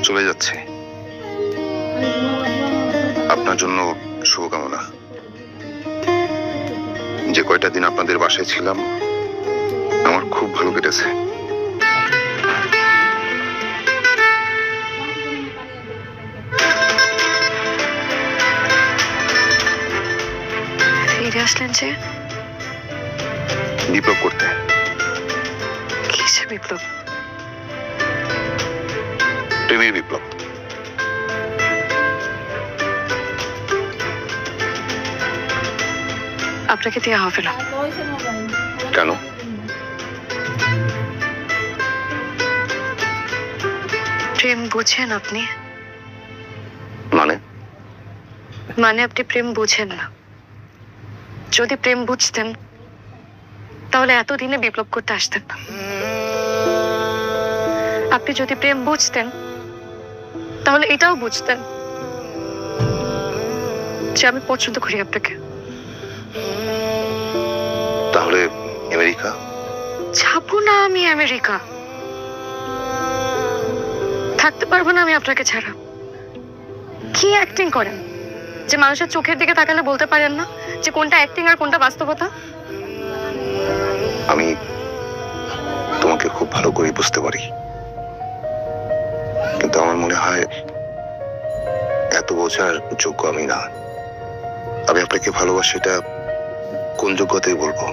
চলে যাচ্ছে। আপনার জন্য শুভকামনা। যে কয়টা দিন আপনাদের বাসায় ছিলাম আমার খুব ভালো কেটেছে। ফিরে আসলেন যে? বিপ্লব করতে। কিসে বিপ্লব? প্রেমের বিপ্লব। আপনাকে দেওয়া হবে না। কেন? প্রেম বুঝেন আপনি? মানে আপনি প্রেম বুঝেন না। যদি প্রেম বুঝতেন তাহলে এতদিনে বিপ্লব করতে আসতেন না। আপনি যদি প্রেম বুঝতেন তাহলে এটাও বুঝতেন যে আমি পছন্দ করি আপনাকে। তাহলে আমেরিকা? যাবো না আমি আমেরিকা। থাকতে পারবো না আমি আপনাকে ছাড়া। কি অ্যাক্টিং করেন যে মানুষের চোখের দিকে তাকালে বলতে পারেন না যে কোনটা অ্যাক্টিং আর কোনটা বাস্তবতা? আমি তোমাকে খুব ভালো করে বুঝতে পারি, কিন্তু আমার মনে হয় এত বোঝার যোগ্য আমি না। আমি আপনাকে ভালোবাসি, এটা কোন যোগ্যতায় বলবো?